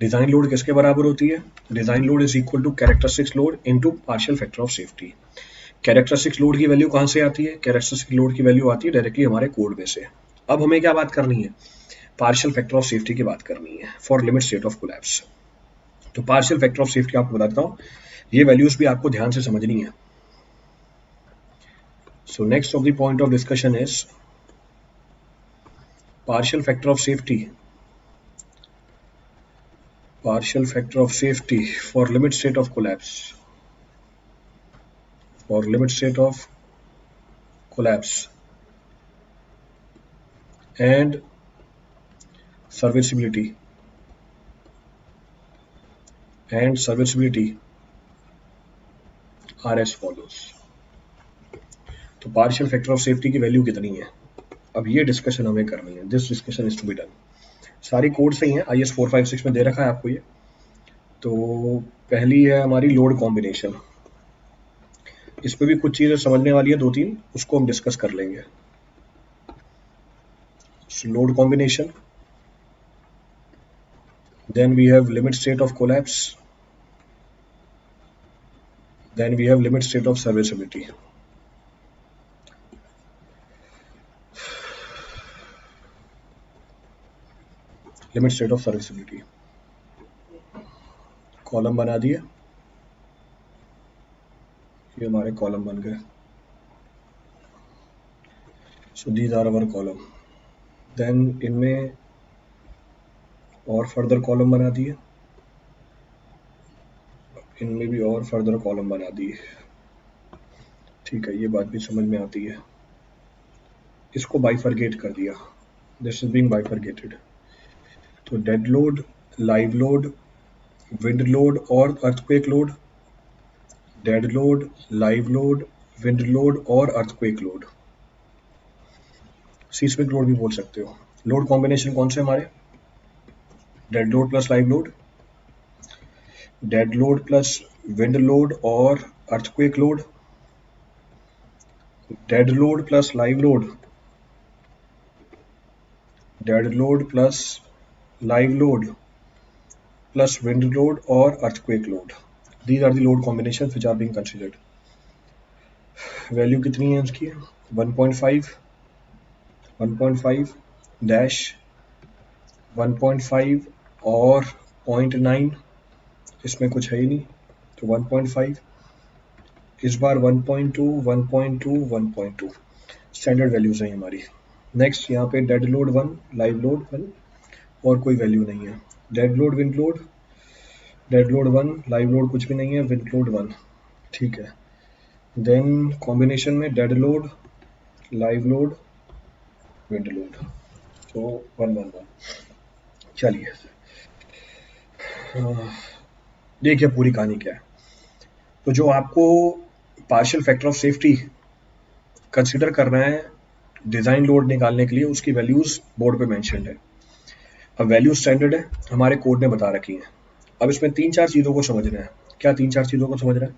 Design load किसके बराबर होती है? Design load is equal to characteristics load into partial factor of safety. Characteristics load की value कहाँ से आती है? कैरेक्टरिस्टिक लोड की वैल्यू आती है डायरेक्टली हमारे कोड में से। अब हमें क्या बात करनी है? पार्शियल फैक्टर ऑफ सेफ्टी की बात करनी है for limit state of collapse. तो पार्शियल फैक्टर ऑफ सेफ्टी आपको बताता हूँ, ये वैल्यूज भी आपको ध्यान से समझनी है। So next of the point of discussion is partial factor of safety for limit state of collapse and serviceability are as follows। तो पार्शियल फैक्टर ऑफ सेफ्टी की वैल्यू कितनी है, अब ये डिस्कशन हमें करनी है। This discussion is to be done. सारी कोड सही है, IS 456 में दे रखा है आपको ये। तो पहली है हमारी लोड कॉम्बिनेशन, इस पे भी कुछ चीजें समझने वाली है, 2-3 उसको हम डिस्कस कर लेंगे। Load combination, then we have limit state of collapse, then we have limit state of serviceability। Limit state of serviceability column बना दिए, ये हमारे कॉलम बन गए। So these are our column. Then इनमें और फर्दर कॉलम बना दिए, इनमें भी और फर्दर कॉलम बना दिए। ठीक है, ये बात भी समझ में आती है। इसको बाइफरगेट कर दिया, दिस इज बीइंग बाइफरगेटेड। तो dead load, live load, wind load और earthquake load, dead load, live load, wind load और अर्थक्वेक लोड, सीस्मिक लोड भी बोल सकते हो। लोड कॉम्बिनेशन कौन से हमारे? Dead load plus live load, dead load plus wind load और earthquake load, dead load plus live load, dead load plus live load plus wind load और earthquake load. These are the load combinations which are being considered। Value कितनी है उसकी? 1.5, 1.5 dash 1.5 और 0.9, इसमें कुछ है ही नहीं, तो 1.5, इस बार 1.2, 1.2, 1.2 स्टैंडर्ड वैल्यूज हैं हमारी। नेक्स्ट यहाँ पे डेड लोड 1, लाइव लोड 1 और कोई वैल्यू नहीं है। Dead load, wind load, dead load 1, live load कुछ भी नहीं है, विंड लोड 1। ठीक है, देन कॉम्बिनेशन में dead load, live load, wind load, तो 1 1 1। चलिए देखिए पूरी कहानी क्या है। तो जो आपको partial factor of safety consider करना है डिजाइन लोड निकालने के लिए, उसकी वैल्यूज बोर्ड पे मेंशन्ड है। अब वैल्यू स्टैंडर्ड है, हमारे कोड ने बता रखी है। अब इसमें 3-4 चीजों को समझना है। क्या 3-4 चीजों को समझना है?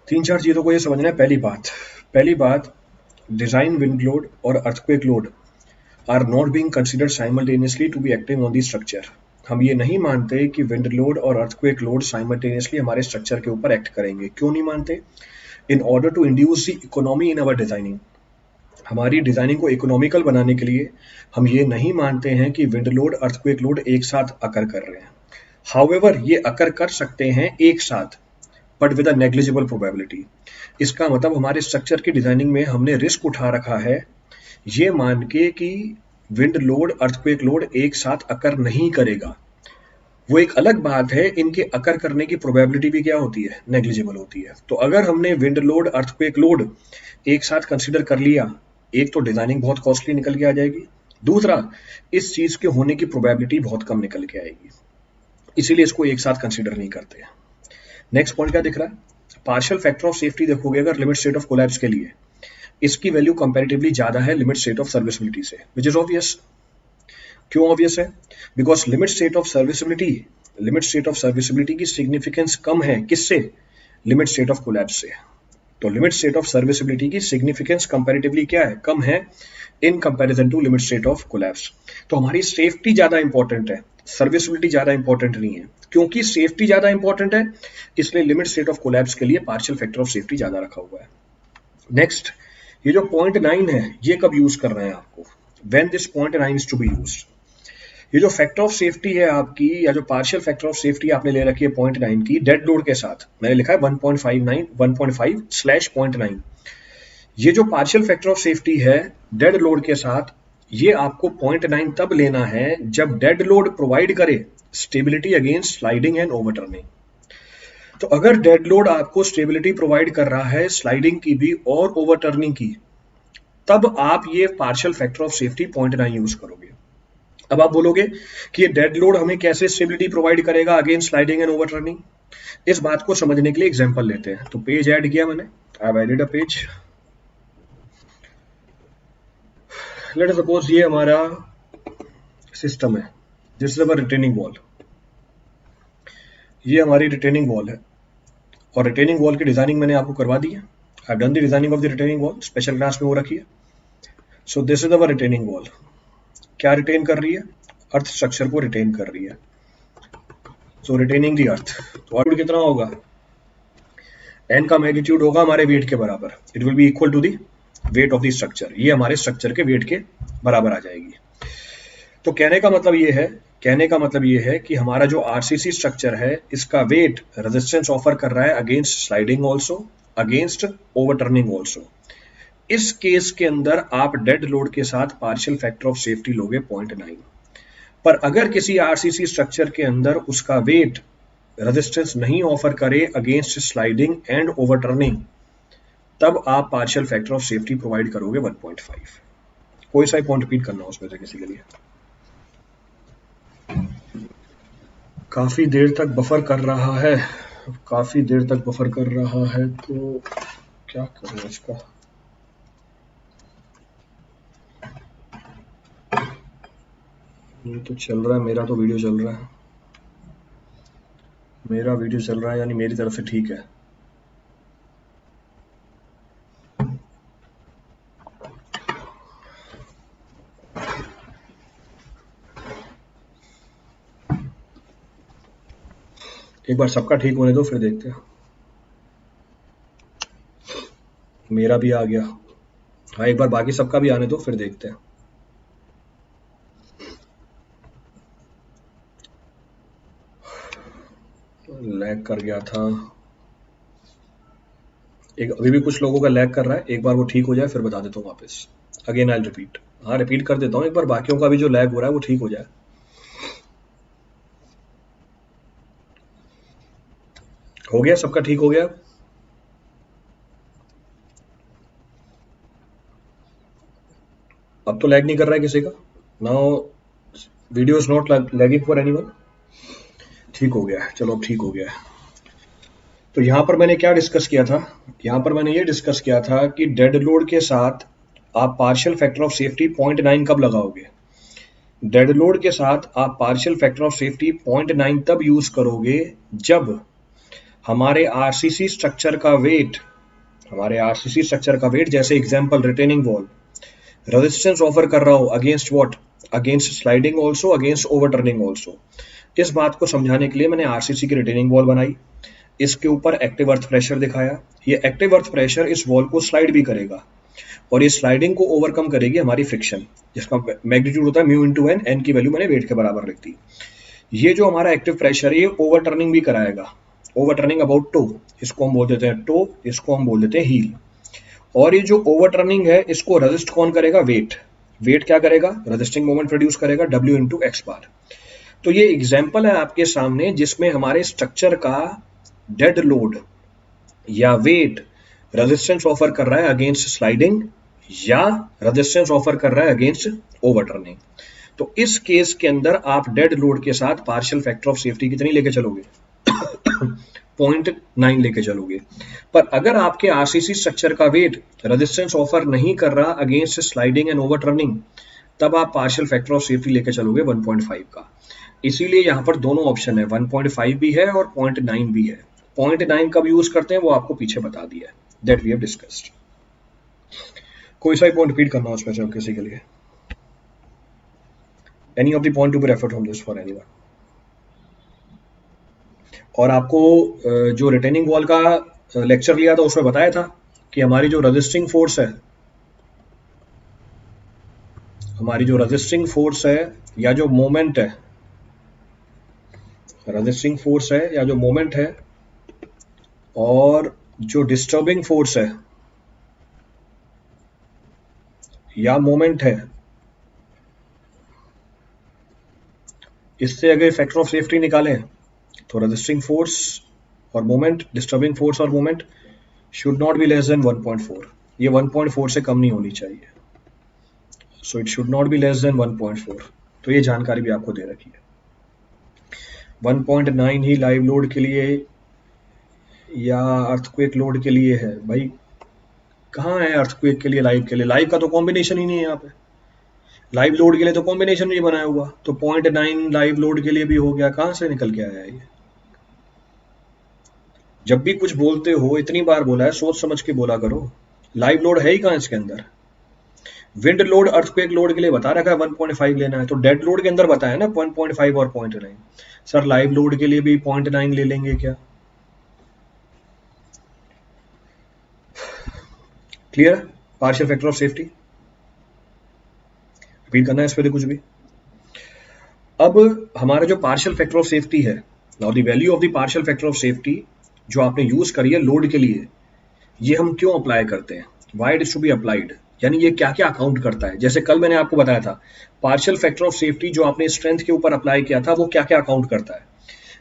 3-4 चीजों को ये समझना है। पहली बात डिजाइन विंड लोड और earthquake load are not being considered simultaneously to be acting on the structure. हम ये नहीं मानते कि विंड लोड और अर्थक्वेक लोड साइमल्टेनियसली हमारे स्ट्रक्चर के ऊपर एक्ट करेंगे। क्यों नहीं मानते? In order to induce the economy in our designing, हमारी डिजाइनिंग को इकोनॉमिकल बनाने के लिए हम ये नहीं मानते हैं कि विंड लोड, अर्थक्वेक लोड एक साथ अकर कर रहे हैं। हाउएवर ये अकर कर सकते हैं एक साथ, but with a negligible probability. इसका मतलब हमारे स्ट्रक्चर की डिजाइनिंग में हमने रिस्क उठा रखा है ये मान के कि विंड लोड, अर्थक्वेक लोड एक साथ अकर नहीं करेगा। वो एक अलग बात है, इनके अकर करने की प्रोबेबिलिटी भी क्या होती है? नेग्लिजिबल होती है। तो अगर हमने विंड लोड, अर्थक्वेक लोड एक साथ कंसीडर कर लिया, एक तो डिजाइनिंग बहुत कॉस्टली निकल के आ जाएगी, दूसरा इस चीज के होने की प्रोबेबिलिटी बहुत कम निकल के आएगी, इसीलिए इसको एक साथ कंसीडर नहीं करते हैं। नेक्स्ट पॉइंट क्या दिख रहा है? पार्शियल फैक्टर ऑफ सेफ्टी देखोगे अगर लिमिट स्टेट ऑफ कोलैप्स के लिए, इसकी वैल्यू कंपैरेटिवली ज्यादा है लिमिट स्टेट ऑफ सर्विसिबिलिटी से, विच इज ऑब्वियस। क्यों ऑब्वियस है? Because limit state of serviceability की सिग्निफिकेंस कम है किससे? लिमिट स्टेट ऑफ कोलैप्स से। तो लिमिट स्टेट ऑफ सर्विसिबिलिटी की सिग्निफिकेंस कंपैरेटिवली क्या है? कम है in comparison to limit state of collapse. तो हमारी सेफ्टी ज्यादा इंपॉर्टेंट है सर्विसबिलिटी ज्यादा इंपॉर्टेंट नहीं है, क्योंकि सेफ्टी ज्यादा इंपॉर्टेंट है, इसलिए लिमिट स्टेट ऑफ कोलैप्स के लिए पार्शियल फैक्टर ऑफ सेफ्टी ज्यादा रखा हुआ है। नेक्स्ट, ये जो 0.9 है ये कब यूज कर रहे हैं आपको, when this 0.9 is to be used. ये जो फैक्टर ऑफ सेफ्टी है आपकी, या जो पार्शियल फैक्टर ऑफ सेफ्टी आपने ले रखी है 0.9 की, डेड लोड के साथ मैंने लिखा है 1.5/0.9। ये जो पार्शियल फैक्टर ऑफ सेफ्टी है डेड लोड के साथ, ये आपको 0.9 तब लेना है जब डेड लोड प्रोवाइड करे stability against sliding and overturning. तो अगर डेड लोड आपको स्टेबिलिटी प्रोवाइड कर रहा है स्लाइडिंग की भी और ओवरटर्निंग की, तब आप ये partial factor of safety 0.9 use करोगे। अब आप बोलोगे कि ये डेड लोड हमें कैसे स्टेबिलिटी प्रोवाइड करेगा अगेंस्ट स्लाइडिंग एंड ओवरटर्निंग। इस बात को समझने के लिए एग्जांपल लेते हैं। तो पेज ऐड किया मैंने, I have added a page. Let us suppose ये हमारा सिस्टम है, this is our retaining wall. ये हमारी रिटेनिंग वॉल है, और रिटेनिंग वॉल की डिजाइनिंग मैंने आपको करवा दी है। I have done the designing of the retaining wall, special class में वो रखी है। So this is our retaining wall. क्या रिटेन कर रही है, अर्थ स्ट्रक्चर को रिटेन कर रही है। सो रिटेनिंग दी अर्थ, तो अर्थ कितना होगा, एन का मैग्नीट्यूड होगा हमारे वेट के बराबर, it will be equal to the weight of the structure. ये हमारे स्ट्रक्चर के वेट के बराबर आ जाएगी। तो कहने का मतलब ये है कि हमारा जो आरसीसी स्ट्रक्चर है, इसका वेट रेजिस्टेंस ऑफर कर रहा है against sliding also, against overturning also. इस केस के अंदर आप डेड लोड के साथ पार्शियल फैक्टर ऑफ सेफ्टी लोगे 0.9। पर अगर किसी आरसीसी स्ट्रक्चर के अंदर उसका वेट रेजिस्टेंस नहीं ऑफर करे अगेंस्ट स्लाइडिंग एंड ओवरटर्निंग, तब आप partial factor of safety provide करोगे 1.5। कोई सा पॉइंट रिपीट करना उसमें से किसी के लिए। काफी देर तक बफर कर रहा है, तो क्या करें इसका। ये तो चल रहा है, मेरा तो वीडियो चल रहा है, यानी मेरी तरफ से ठीक है। एक बार सबका ठीक होने दो, फिर देखते हैं। मेरा भी आ गया, हाँ एक बार बाकी सबका भी आने दो, फिर देखते हैं। लैग कर गया था, एक अभी भी कुछ लोगों का लैग कर रहा है, एक बार वो ठीक हो जाए फिर बता देता हूँ वापस। अगेन आई रिपीट, हाँ रिपीट कर देता हूँ एक बार, बाकियों का भी जो लैग हो रहा है वो ठीक हो जाए। हो गया, सबका ठीक हो गया। अब तो लैग नहीं कर रहा है किसी का। Now video is not lagging for anyone. ठीक हो गया, चलो अब ठीक हो गया। तो यहां पर मैंने क्या डिस्कस किया था, यहां पर मैंने ये डिस्कस किया था कि डेड लोड के साथ आप पार्शियल फैक्टर ऑफ सेफ्टी 0.9 कब लगाओगे। डेड लोड के साथ आप पार्शियल फैक्टर ऑफ सेफ्टी 0.9 तब यूज करोगे जब हमारे आरसीसी स्ट्रक्चर का वेट, जैसे example retaining wall, resistance offer कर रहा हो against what, against sliding also, against overturning also. इस बात को समझाने के लिए मैंने आरसीसी की रिटेनिंग वॉल बनाई, इसके ऊपर एक्टिव अर्थ प्रेशर दिखाया। ये एक्टिव अर्थ प्रेशर इस वॉल को स्लाइड भी करेगा, और ये स्लाइडिंग को ओवरकम करेगी हमारी फ्रिक्शन, जिसका मैग्नीट्यूड होता है म्यू इंटू एन, एन की वैल्यू मैंने वेट के बराबर लिख दी। ये जो हमारा एक्टिव प्रेशर है ये ओवरटर्निंग भी कराएगा, ओवरटर्निंग अबाउट टो, इसको हम बोल देते हैं टो, इसको हम बोल देते हैं हील। और ये जो ओवरटर्निंग है इसको रेजिस्ट कौन करेगा, वेट। वेट क्या करेगा, रेजिस्टिंग मोमेंट प्रोड्यूस करेगा, W इंटू एक्स बार। तो ये एग्जाम्पल है आपके सामने जिसमें हमारे स्ट्रक्चर का डेड लोड या वेट रेजिस्टेंस ऑफर कर रहा है अगेंस्ट स्लाइडिंग, या रेजिस्टेंस ऑफर कर रहा है अगेंस्ट ओवरटर्निंग। तो इस केस के अंदर आप डेड लोड के साथ पार्शियल फैक्टर ऑफ सेफ्टी कितनी लेके चलोगे 0.9 लेके चलोगे। पर अगर आपके आरसीसी स्ट्रक्चर का वेट रेजिस्टेंस ऑफर नहीं कर रहा अगेंस्ट स्लाइडिंग एंड ओवरटर्निंग, तब आप पार्शियल फैक्टर ऑफ सेफ्टी लेके चलोगे 1.5 का। इसीलिए यहाँ पर दोनों ऑप्शन है, 1.5 भी है और 0.9 भी है। 0.9 कब यूज करते हैं वो आपको पीछे बता दिया है, दैट वी हैव डिस्कस्ड। कोई सा ही पॉइंट रिपीट करना उसमें से किसी के लिए। Any of the point to be referred from this for anyone. और आपको जो रिटेनिंग वॉल का लेक्चर लिया था उसमें बताया था कि हमारी जो रजिस्टिंग फोर्स है, हमारी जो रजिस्टिंग फोर्स है या जो मोमेंट है, रजिस्टिंग फोर्स है या जो मोमेंट है, और जो डिस्टर्बिंग फोर्स है या मोमेंट है, इससे अगर फैक्टर ऑफ सेफ्टी निकालें तो रजिस्टिंग फोर्स और मोमेंट, डिस्टर्बिंग फोर्स और moment should not be less than 1.4। ये 1.4 से कम नहीं होनी चाहिए। So it should not be less than 1.4। तो ये जानकारी भी आपको दे रखी है। 1.9 ही लाइव लोड के लिए या अर्थक्वेक लोड के लिए है। भाई कहाँ है अर्थक्वेक के लिए, लाइव के लिए? लाइव का तो कॉम्बिनेशन ही नहीं है यहाँ पे। लाइव लोड के लिए तो कॉम्बिनेशन नहीं बनाया हुआ, तो 0.9 लाइव लोड के लिए भी हो गया। कहाँ से निकल के आया ये? जब भी कुछ बोलते हो, इतनी बार बोला है, सोच समझ के बोला करो। लाइव लोड है ही कहाँ इसके अंदर? विंड लोड, अर्थक्वेक लोड के लिए बता रखा है 1.5 लेना है, तो डेड लोड के अंदर बताया ना 1.5 और 0.9। सर लाइव लोड के लिए भी 0.9 ले लेंगे क्या? Clear? Partial factor of safety repeat करना है इस पर कुछ भी? अब हमारा जो पार्शियल फैक्टर ऑफ सेफ्टी है, now the value of the partial factor of safety जो आपने यूज करी है लोड के लिए, ये हम क्यों अप्लाई करते हैं? Why it is to be applied, यानी ये क्या क्या अकाउंट करता है? जैसे कल मैंने आपको बताया था पार्शियल फैक्टर ऑफ सेफ्टी जो आपने स्ट्रेंथ के ऊपर अप्लाई किया था वो क्या क्या अकाउंट करता है।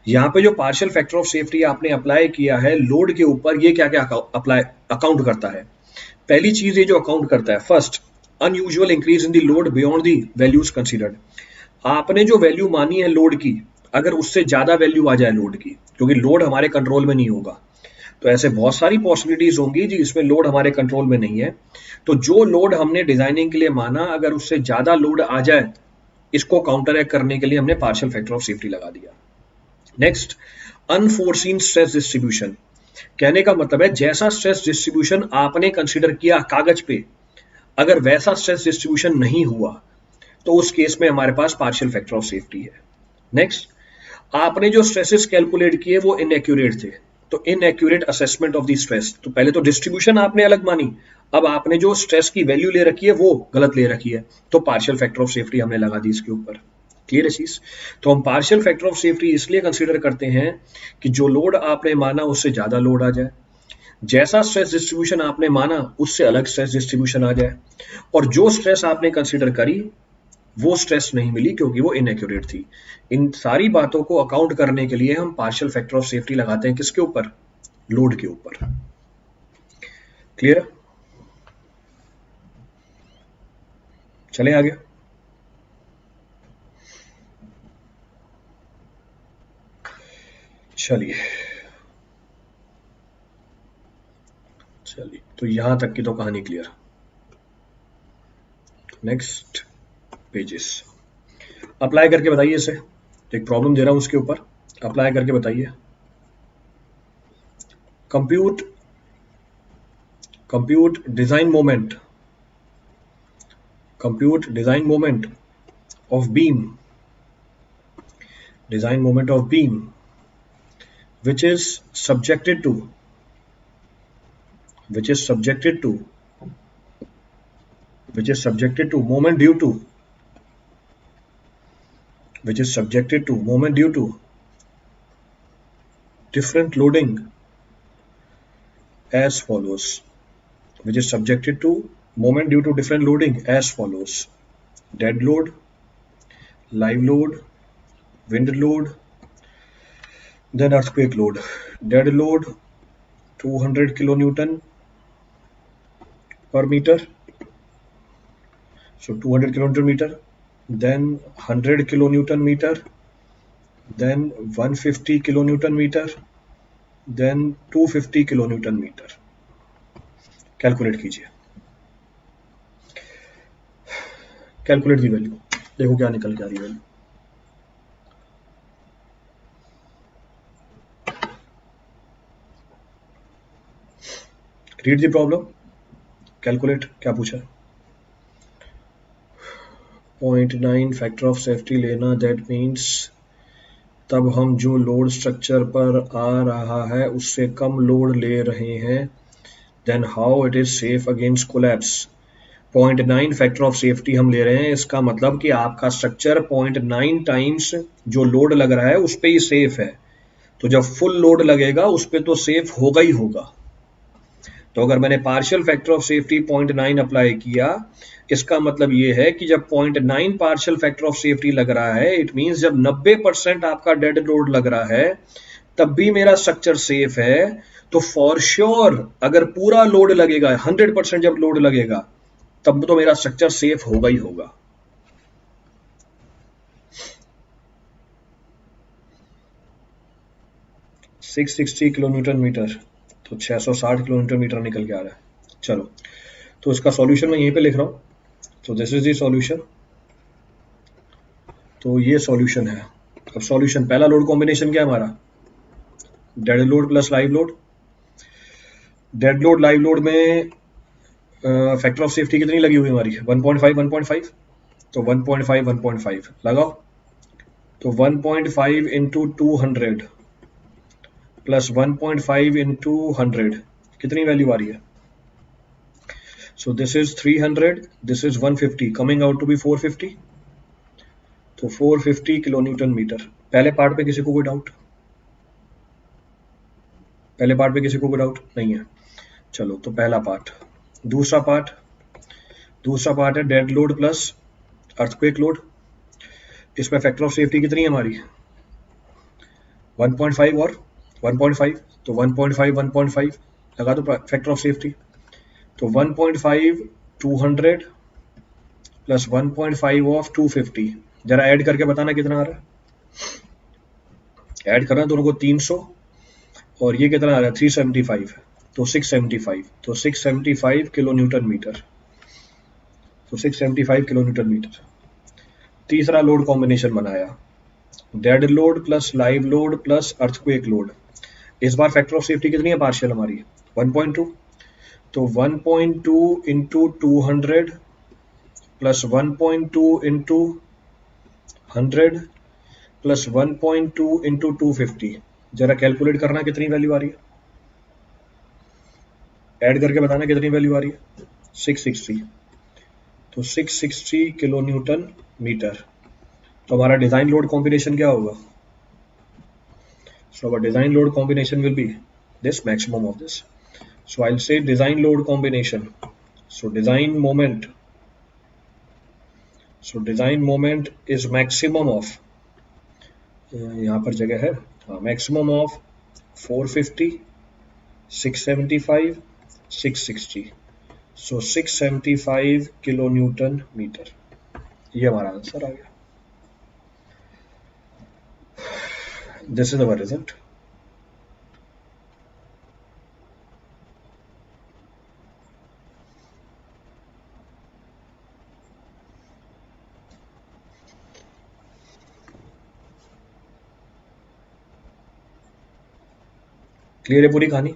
यहाँ पे जो पार्शियल फैक्टर ऑफ सेफ्टी आपने अप्लाई किया है लोड के ऊपर, ये क्या क्या अप्लाई अकाउंट करता है? पहली चीज ये जो अकाउंट करता है, first, unusual increase in the load beyond the values considered. आपने जो वैल्यू मानी है लोड की, अगर उससे ज्यादा वैल्यू आ जाए लोड की, क्योंकि लोड हमारे कंट्रोल में नहीं होगा, तो ऐसे बहुत सारी पॉसिबिलिटीज होंगी जी इसमें लोड हमारे कंट्रोल में नहीं है। तो जो लोड हमने डिजाइनिंग के लिए माना, अगर उससे ज्यादा लोड आ जाए, इसको काउंटर एक्ट करने के लिए हमने पार्शियल फैक्टर ऑफ सेफ्टी लगा दिया। Next, unforeseen stress distribution. कहने का मतलब है जैसा स्ट्रेस डिस्ट्रीब्यूशन आपने कंसीडर किया कागज पे, अगर वैसा स्ट्रेस डिस्ट्रीब्यूशन नहीं हुआ तो उस केस में हमारे पास पार्शियल फैक्टर ऑफ सेफ्टी है। नेक्स्ट, आपने जो स्ट्रेसेस कैलकुलेट किए वो इनएक्यूरेट थे, तो inaccurate assessment of the stress. तो पहले तो डिस्ट्रीब्यूशन आपने अलग मानी, अब आपने जो स्ट्रेस की वैल्यू ले रखी है वो गलत ले रखी है, तो पार्शियल फैक्टर ऑफ सेफ्टी हमने लगा दी इसके ऊपर। क्लियर है चीज? तो हम पार्शियल फैक्टर ऑफ सेफ्टी इसलिए कंसीडर करते हैं कि जो लोड आपने माना उससे ज्यादा लोड आ जाए, जैसा स्ट्रेस डिस्ट्रीब्यूशन आपने माना उससे अलग स्ट्रेस डिस्ट्रीब्यूशन आ जाए, और जो स्ट्रेस आपने कंसीडर करी वो स्ट्रेस नहीं मिली क्योंकि वो इनएक्यूरेट थी। इन सारी बातों को अकाउंट करने के लिए हम पार्शियल फैक्टर ऑफ सेफ्टी लगाते हैं। किसके ऊपर? लोड के ऊपर। क्लियर? चले आगे। चलिए चलिए, तो यहां तक की तो कहानी क्लियर। नेक्स्ट पेजेस अप्लाई करके बताइए इसे। एक प्रॉब्लम दे रहा हूं उसके ऊपर, अप्लाई करके बताइए। Compute compute design moment, compute design moment of beam, design moment of beam which is subjected to which is subjected to which is subjected to moment due to which is subjected to moment due to different loading as follows, which is subjected to moment due to different loading as follows: dead load, live load, wind load, then earthquake load. Dead load 200 kilonewton per meter, so 200 kilonewton meter, then 100 kilonewton meter, then 150 kilonewton meter, then 250 kilo newton meter. Calculate कीजिए, calculate the value, देखो क्या निकल के आ रही है value. Read the problem, calculate क्या पूछा है। 0.9 फैक्टर ऑफ सेफ्टी लेना, दैट मीन्स तब हम जो लोड स्ट्रक्चर पर आ रहा है उससे कम लोड ले रहे हैं, then how it is safe against collapse. 0.9 factor of safety हम ले रहे हैं, इसका मतलब कि आपका स्ट्रक्चर 0.9 टाइम्स जो लोड लग रहा है उस पर ही सेफ है। तो जब फुल लोड लगेगा उस पर तो सेफ होगा ही होगा। तो अगर मैंने partial factor of safety 0.9 apply किया, इसका मतलब ये है कि जब 0.9 पार्शियल फैक्टर ऑफ सेफ्टी लग रहा है, इट मींस जब 90% आपका डेड लोड लग रहा है तब भी मेरा स्ट्रक्चर सेफ है। तो फॉर श्योर अगर पूरा लोड लगेगा, 100% जब लोड लगेगा तब तो मेरा स्ट्रक्चर सेफ होगा ही होगा। सिक्स 660 किलोमीटर मीटर, तो 660 किलोमीटर मीटर निकल के आ रहा है। चलो, तो इसका सॉल्यूशन मैं यहीं पे लिख रहा हूं। तो दिस इज द सॉल्यूशन। तो ये सॉल्यूशन है। अब सॉल्यूशन, पहला लोड कॉम्बिनेशन क्या है हमारा, dead load plus live load. Dead load live load में फैक्टर ऑफ सेफ्टी कितनी लगी हुई हमारी, 1.5 1.5। तो 1.5 1.5 लगाओ। तो 1.5 इंटू 200 प्लस 1.5 इंटू 100 कितनी वैल्यू आ रही है। So this is 300, this is 150, coming out to be 450। तो 450 किलो न्यूटन मीटर। पहले पार्ट पे किसी को कोई डाउट, पहले पार्ट पे किसी को कोई डाउट नहीं है। चलो, तो पहला पार्ट। दूसरा पार्ट, दूसरा पार्ट है dead load plus earthquake load. इसमें फैक्टर ऑफ सेफ्टी कितनी है हमारी, 1.5 और 1.5। तो 1.5 1.5 लगा दो फैक्टर ऑफ सेफ्टी। तो 1.5 200 प्लस 1.5 ऑफ 250, जरा ऐड करके बताना कितना आ रहा है। ऐड करना दोनों को 300, और ये कितना आ रहा है 375। तो 675, तो 675 किलो न्यूटन मीटर। तो 675 किलो न्यूटन मीटर। तीसरा लोड कॉम्बिनेशन बनाया, dead load plus live load plus earthquake load. इस बार फैक्टर ऑफ सेफ्टी कितनी है पार्शियल हमारी, 1.2। तो 1.2 into 200 plus 1.2 into 100 plus 1.2 into 250, जरा कैलकुलेट करना कितनी वैल्यू आ रही है, ऐड करके बताना कितनी वैल्यू आ रही है। 660। तो 660 किलो न्यूटन मीटर। तो हमारा डिजाइन लोड कॉम्बिनेशन क्या होगा, so our design load combination will be this maximum of this. So I'll say design load combination. So design moment, so design moment is maximum of, यहाँ पर जगह है, हाँ, maximum of 450 675 660। so 675 kilo newton metre, ये हमारा answer आ गया। This is our result. Clear है पूरी कहानी।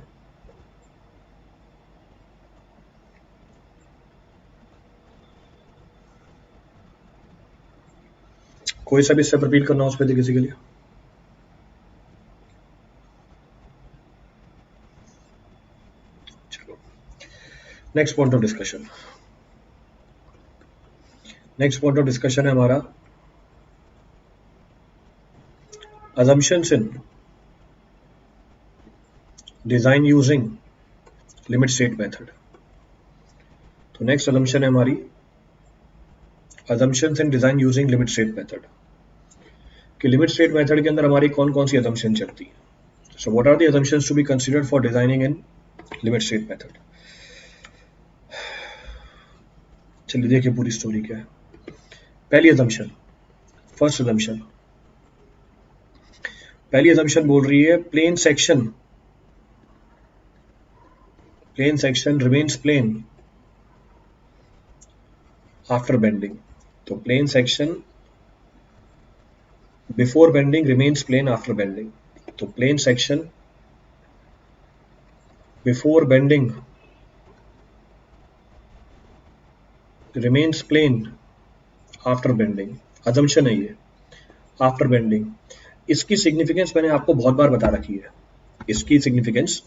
कोई सा भी स्टेप रिपीट करना उस पर किसी के लिए। चलो, next point of discussion, next point of discussion है हमारा assumptions in design using limit state method। तो नेक्स्ट assumption है हमारी assumptions in design using limit state method। कि लिमिट स्टेट मेथड के अंदर हमारी कौन कौन सी assumption चलती है। सो what are the assumptions to be considered for designing in limit state method। चलिए देखिए पूरी स्टोरी क्या है। पहली assumption, फर्स्ट assumption, पहली assumption बोल रही है plane section remains plane after bending। तो plane section before bending remains plane after bending। तो plane section before bending remains plane after bending, assumption है ये, आफ्टर बेंडिंग। इसकी सिग्निफिकेंस मैंने आपको बहुत बार बता रखी है, इसकी सिग्निफिकेंस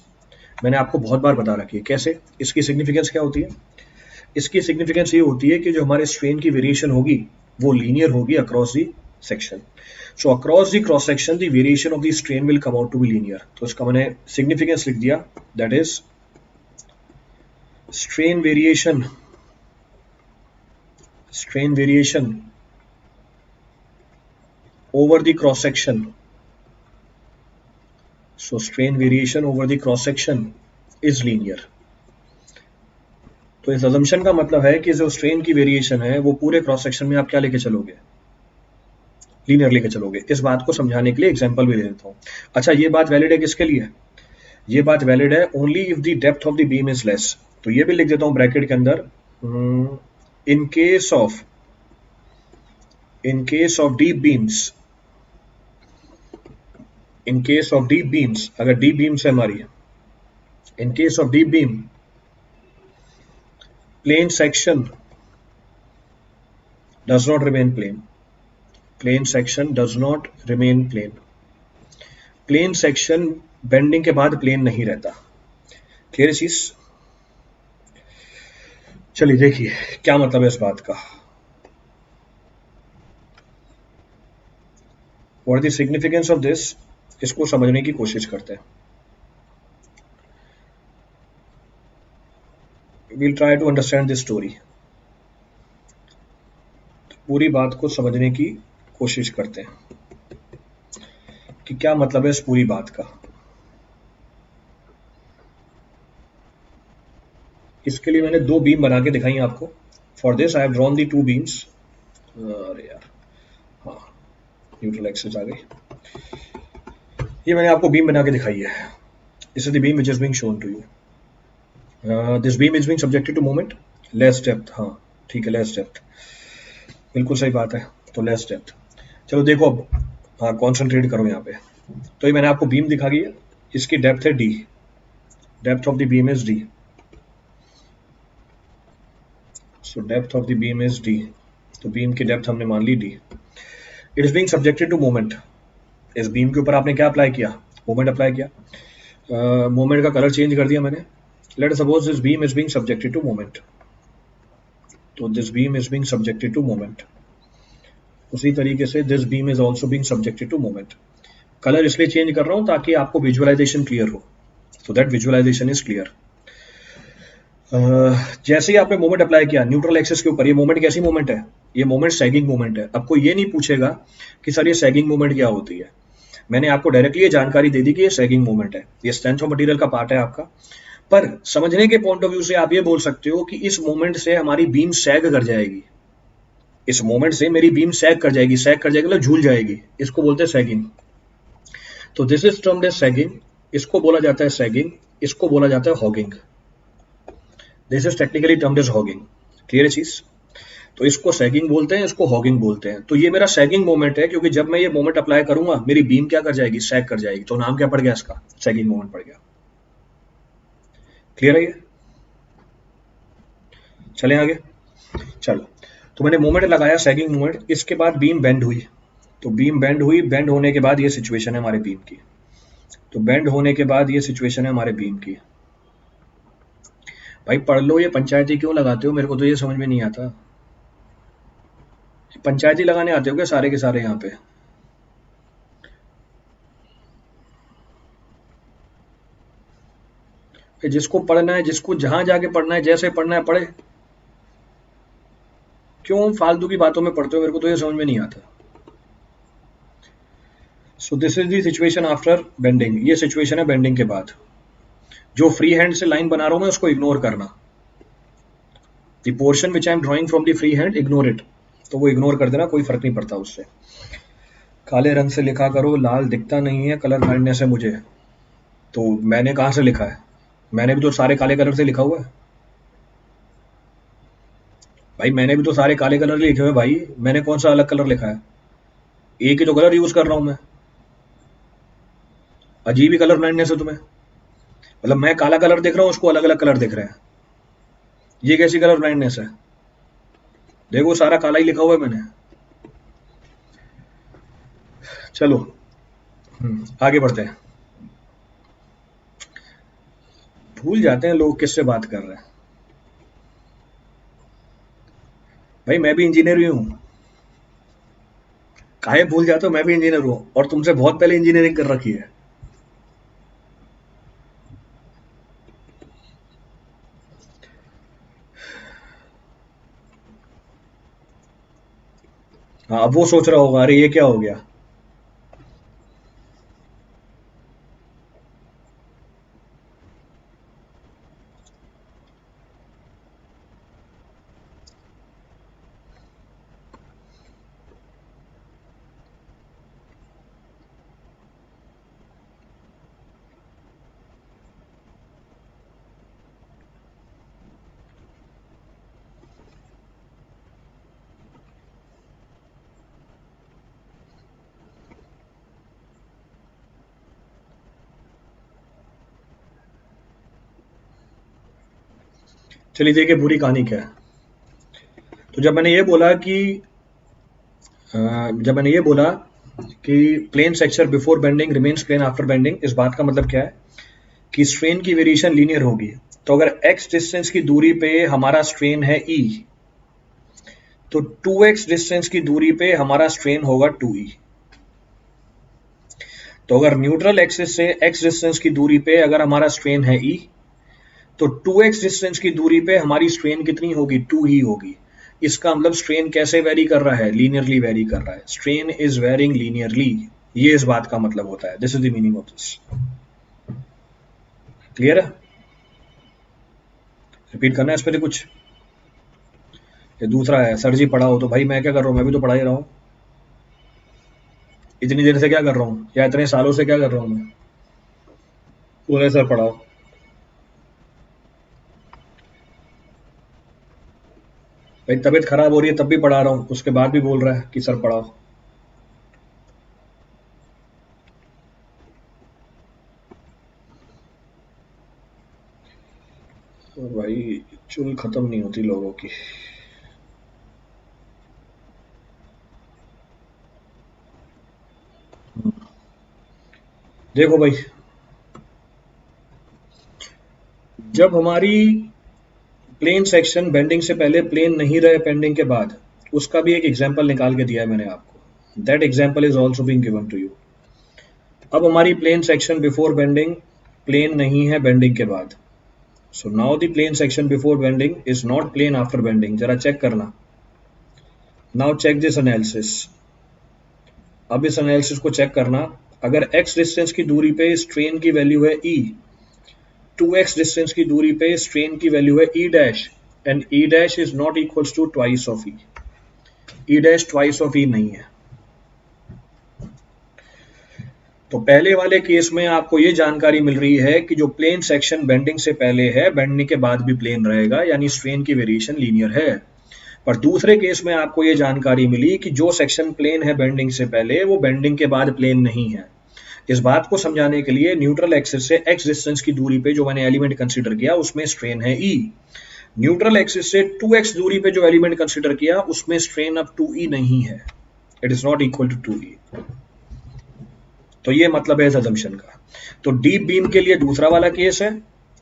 मैंने आपको बहुत बार बता रखी है। कैसे? इसकी सिग्निफिकेंस क्या होती है? इसकी सिग्निफिकेंस ये होती है कि जो हमारे स्ट्रेन की वेरिएशन होगी वो लीनियर होगी across the section. So across the cross section the variation of the strain will come out to be linear. तो इसका मैंने सिग्निफिकेंस लिख दिया, that is strain variation over the cross section. So strain variation over the cross section is linear. तो इस assumption का मतलब है कि जो strain की वेरिएशन है वो पूरे क्रॉस सेक्शन में आप क्या लेके चलोगे? लीनियर लेके चलोगे। इस बात को समझाने के लिए एग्जांपल भी दे देता हूँ। अच्छा, ये बात वैलिड है किसके लिए? ये बात वैलिड है only if the depth of the beam is less. तो ये भी लिख देता हूं ब्रैकेट के अंदर, in case of deep beams, in case of deep beams, अगर डीप बीम्स है हमारी, in case of deep beam plane section does not remain plane, plane section does not remain plane, plane section bending के बाद plane नहीं रहता। Clear चीज? चलिए देखिए क्या मतलब है इस बात का। What is the significance of this, इसको समझने की कोशिश करते हैं। We'll try to understand this story. पूरी बात को समझने की कोशिश करते हैं कि क्या मतलब है इस पूरी बात का। इसके लिए मैंने दो बीम बना के दिखाई आपको। For this I have drawn the two beams. अरे यार, हाँ, न्यूट्रल एक्सिस आ गई। ये मैंने आपको बीम बना के दिखाई है। This is the beam which is being shown to you. This beam is being subjected to moment, less depth. हाँ ठीक है, लेस डेप्थ, बिल्कुल सही बात है। तो लेस डेप्थ, चलो देखो अब, हाँ कॉन्सेंट्रेट करो यहाँ पे। तो ये मैंने आपको बीम दिखा दी है, इसकी डेप्थ है D, depth of the beam is D. So depth of the beam is d, तो बीम की डेप्थ हमने मान ली d। It is being subjected to moment, इस बीम के ऊपर आपने क्या अप्लाई किया? मोमेंट अप्लाई किया। मोमेंट का कलर चेंज कर दिया मैंने। Let us suppose this beam is being subjected to moment, तो this beam is being subjected to moment। उसी तरीके से this beam is also being subjected to moment। Colour इसलिए चेंज कर रहा हूं ताकि आपको विजुअलाइजेशन क्लियर हो, so that visualization is clear। जैसे ही आपने मोमेंट अप्लाई किया न्यूट्रल एक्सिस के ऊपर, ये मोमेंट कैसी मोमेंट है? ये मोमेंट सैगिंग मोमेंट है। आपको ये नहीं पूछेगा कि सर ये सैगिंग मोमेंट क्या होती है, मैंने आपको डायरेक्टली ये जानकारी दे दी कि ये सैगिंग मोमेंट है, ये स्ट्रेंथ ऑफ मटेरियल का पार्ट है आपका। पर समझने के पॉइंट ऑफ व्यू से आप ये बोल सकते हो कि इस मोमेंट से हमारी बीम सैग कर जाएगी, इस मोमेंट से मेरी बीम सैग कर जाएगी, सैग कर जाएगी मतलब झूल जाएगी, इसको बोलते हैं सैगिंग। तो this is termed as sagging, इसको बोला जाता है सैगिंग, इसको बोला जाता है hogging. This is technically termed as hogging. Clear है चीज? तो इसको सैगिंग बोलते हैं, इसको हॉगिंग बोलते हैं। तो ये मेरा सैगिंग मोमेंट है, क्योंकि जब मैं ये मोमेंट अप्लाई करूंगा मेरी बीम क्या कर जाएगी? सैग कर जाएगी। तो नाम क्या पड़ गया इसका? सैगिंग मोमेंट पड़ गया। क्लियर है ये? चले आगे। चलो, तो मैंने मोमेंट लगाया सैगिंग मोमेंट, इसके बाद बीम बेंड हुई। तो बीम बेंड हुई, बेंड होने के बाद ये सिचुएशन है हमारे बीम की। तो बेंड होने के बाद ये सिचुएशन है हमारे बीम की। भाई पढ़ लो, ये पंचायती क्यों लगाते हो? मेरे को तो ये समझ में नहीं आता। पंचायती लगाने आते हो क्या सारे के सारे यहाँ पे? जिसको पढ़ना है, जिसको जहां जाके पढ़ना है, जैसे पढ़ना है पढ़े, क्यों फालतू की बातों में पढ़ते हो? मेरे को तो ये समझ में नहीं आता। सो this is the situation after bending. ये सिचुएशन है बेंडिंग के बाद। जो फ्री हैंड से लाइन बना रहा हूं मैं उसको इग्नोर करना। The portion which I am drawing from the free hand, ignore it. तो वो इग्नोर कर देना, कोई फर्क नहीं पड़ता उससे। काले रंग से लिखा करो, लाल दिखता नहीं है, कलर ब्लाइंडनेस है मुझे। तो मैंने कहां से लिखा है? मैंने भी तो सारे काले कलर से लिखा हुआ है भाई, मैंने भी तो सारे काले कलर लिखे हुए भाई। मैंने कौन सा अलग कलर लिखा है? एक ही तो कलर यूज कर रहा हूं मैं। अजीब ही कलर ब्लाइंडनेस है तुम्हें। मतलब मैं काला कलर देख रहा हूं, उसको अलग अलग कलर दिख रहे हैं। ये कैसी कलर ब्लाइंडनेस है? देखो सारा काला ही लिखा हुआ है मैंने। चलो आगे बढ़ते हैं। भूल जाते हैं लोग किससे बात कर रहे हैं। भाई मैं भी इंजीनियर ही हूँ। काहे भूल जाते हो, मैं भी इंजीनियर हूँ और तुमसे बहुत पहले इंजीनियरिंग कर रखी है। हाँ, अब वो सोच रहा होगा अरे ये क्या हो गया। चलिए देखिए पूरी कहानी क्या है। तो जब मैंने ये बोला कि plane section before bending remains plane after bending, इस बात का मतलब क्या है कि स्ट्रेन की वेरिएशन लीनियर होगी। तो अगर x डिस्टेंस की दूरी पे हमारा स्ट्रेन है E, तो 2x डिस्टेंस की दूरी पे हमारा स्ट्रेन होगा 2E। तो अगर न्यूट्रल एक्सिस से x डिस्टेंस की दूरी पे अगर हमारा स्ट्रेन है E, तो 2x डिस्टेंस की दूरी पे हमारी स्ट्रेन कितनी होगी, 2 ही होगी। इसका मतलब स्ट्रेन कैसे वेरी कर रहा है, लीनियरली वेरी कर रहा है। स्ट्रेन इज वेरिंग लीनियरली, ये इस बात का मतलब होता है। This is the meaning of this. Clear है? रिपीट करना है इस पर कुछ? ये दूसरा है सर जी पढ़ाओ, तो भाई मैं क्या कर रहा हूँ, मैं भी तो पढ़ा ही रहा हूँ। इतनी देर से क्या कर रहा हूँ या इतने सालों से क्या कर रहा हूँ मैं? पूरे सर पढ़ाओ। भाई तबीयत खराब हो रही है तब भी पढ़ा रहा हूँ, उसके बाद भी बोल रहा है कि सर पढ़ाओ। तो भाई चुल खत्म नहीं होती लोगों की। देखो भाई, जब हमारी प्लेन सेक्शन बेंडिंग से पहले प्लेन नहीं रहे पेंडिंग के बाद, उसका भी एक एग्जांपल निकाल के दिया है मैंने आपको। That example is also being given to you. अब हमारी plane section before bending plane नहीं है बेंडिंग के बाद। So now the plane section before bending is not plane after bending. जरा चेक करना। Now check this analysis. अब इस एनालिसिस को चेक करना। अगर x डिस्टेंस की दूरी पे स्ट्रेन की वैल्यू है E, 2x डिस्टेंस की दूरी पे स्ट्रेन की वैल्यू है E dash, and E dash is not equals to twice of E। E dash twice of E नहीं है। तो पहले वाले केस में आपको ये जानकारी मिल रही है कि जो प्लेन सेक्शन बेंडिंग से पहले है बेंडिंग के बाद भी प्लेन रहेगा, यानी स्ट्रेन की वेरिएशन लीनियर है। पर दूसरे केस में आपको ये जानकारी मिली कि जो सेक्शन प्लेन है बेंडिंग से पहले वो बेंडिंग के बाद प्लेन नहीं है। इस बात को समझाने के लिए न्यूट्रल एक्सिस से x डिस्टेंस की दूरी पे जो मैंने एलिमेंट कंसीडर किया उसमें स्ट्रेन है E। न्यूट्रल एक्सिस से 2x दूरी पे जो एलिमेंट कंसीडर किया उसमें स्ट्रेन अब 2E नहीं है। It is not equal to 2E। तो ये मतलब है इस अजम्पशन का। तो डीप बीम के लिए दूसरा वाला केस है,